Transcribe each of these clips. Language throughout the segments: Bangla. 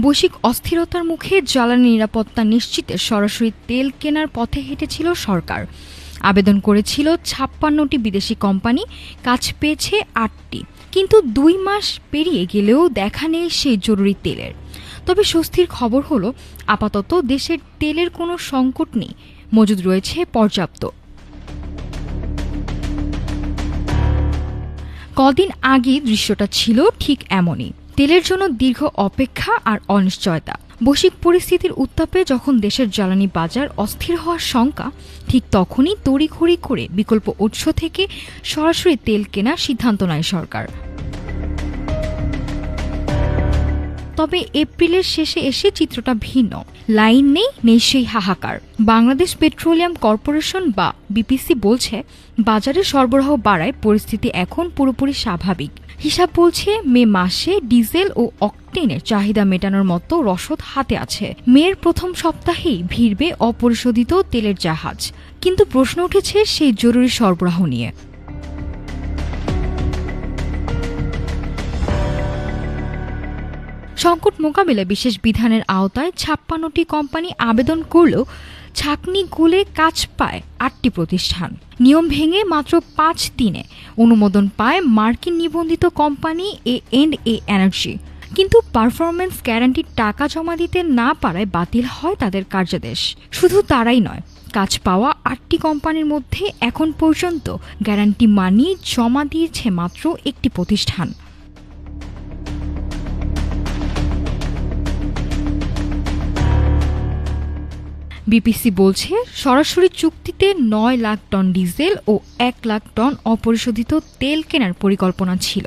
বৈশ্বিক অস্থিরতার মুখে জ্বালানি নিরাপত্তা নিশ্চিতে সরাসরি তেল কেনার পথে হেঁটেছিল সরকার। আবেদন করেছিল ৫৬টি বিদেশি কোম্পানি, কাজ পেয়েছে ৮টি। কিন্তু ২ মাস পেরিয়ে গেলেও দেখা নেই সেই জরুরি তেলের। তবে স্বস্তির খবর হলো, আপাতত দেশের তেলের কোনো সংকট নেই, মজুদ রয়েছে পর্যাপ্ত। কদিন আগে দৃশ্যটা ছিল ঠিক এমনই। তেলের জন্য দীর্ঘ অপেক্ষা আর অনিশ্চয়তা। বৈশ্বিক পরিস্থিতির উত্তাপে যখন দেশের জ্বালানি বাজার অস্থির হওয়ার শঙ্কা, ঠিক তখনই তড়িঘড়ি করে বিকল্প উৎস থেকে সরাসরি তেল কেনার সিদ্ধান্ত নেয় সরকার। তবে এপ্রিলের শেষে এসে চিত্রটা ভিন্ন। লাইন নেই সেই হাহাকার। বাংলাদেশ পেট্রোলিয়াম কর্পোরেশন বা বিপিসি বলছে, বাজারে সরবরাহ বাড়ায় পরিস্থিতি এখন পুরোপুরি স্বাভাবিক। হিসাব বলছে, মে মাসে ডিজেল ও অকটেনের চাহিদা মেটানোর মতো রসদ হাতে আছে। মের প্রথম সপ্তাহেই ভিড়বে অপরিশোধিত তেলের জাহাজ। কিন্তু প্রশ্ন উঠেছে সেই জরুরি সরবরাহ নিয়ে। সংকট মোকাবিলায় বিশেষ বিধানের আওতায় ৫৬টি কোম্পানি আবেদন করলেও ছাঁকনি গলে কাজ পায় ৮টি প্রতিষ্ঠান। নিয়ম ভেঙে মাত্র ৫ দিনে অনুমোদন পায় মার্কিন নিবন্ধিত কোম্পানি A&A এনার্জি। কিন্তু পারফরম্যান্স গ্যারান্টির টাকা জমা দিতে না পারায় বাতিল হয় তাদের কার্যাদেশ। শুধু তারাই নয়, কাজ পাওয়া ৮টি কোম্পানির মধ্যে এখন পর্যন্ত গ্যারান্টি মানি জমা দিয়েছে মাত্র একটি প্রতিষ্ঠান। বিপিসি বলছে, সরাসরি চুক্তিতে ৯ লাখ টন ডিজেল ও ১ লাখ টন অপরিশোধিত তেল কেনার পরিকল্পনা ছিল।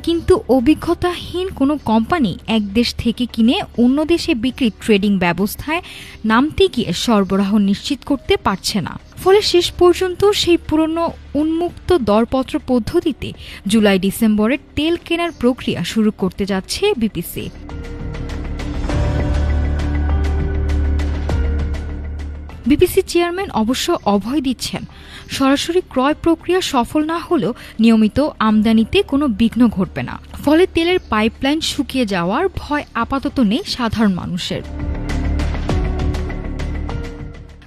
কিন্তু অভিজ্ঞতাহীন কোনো কোম্পানি এক দেশ থেকে কিনে অন্য দেশে বিক্রির ট্রেডিং ব্যবস্থায় নামতে গিয়ে সরবরাহ নিশ্চিত করতে পারছে না। ফলে শেষ পর্যন্ত সেই পুরনো উন্মুক্ত দরপত্র পদ্ধতিতে জুলাই-ডিসেম্বরে তেল কেনার প্রক্রিয়া শুরু করতে যাচ্ছে বিপিসি। বিপিসি চেয়ারম্যান অবশ্য অভয় দিচ্ছেন, সরাসরি ক্রয় প্রক্রিয়া সফল না হলেও নিয়মিত আমদানিতে কোনো বিঘ্ন ঘটবে না। ফলে তেলের পাইপলাইন শুকিয়ে যাওয়ার ভয় আপাতত নেই সাধারণ মানুষের।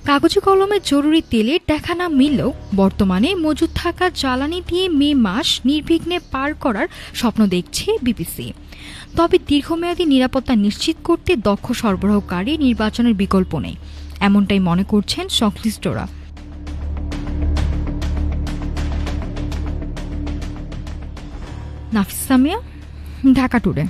কাগজে কলমে জরুরি তেলের দেখা না মিললেও বর্তমানে মজুদ থাকা জ্বালানি দিয়ে মে মাস নির্বিঘ্নে পার করার স্বপ্ন দেখছে বিপিসি। তবে দীর্ঘমেয়াদী নিরাপত্তা নিশ্চিত করতে দক্ষ সরবরাহকারী নির্বাচনের বিকল্প নেই, এমনটাই মনে করছেন সংশ্লিষ্টরা। নাফিস সামিয়া, ঢাকা টুডে।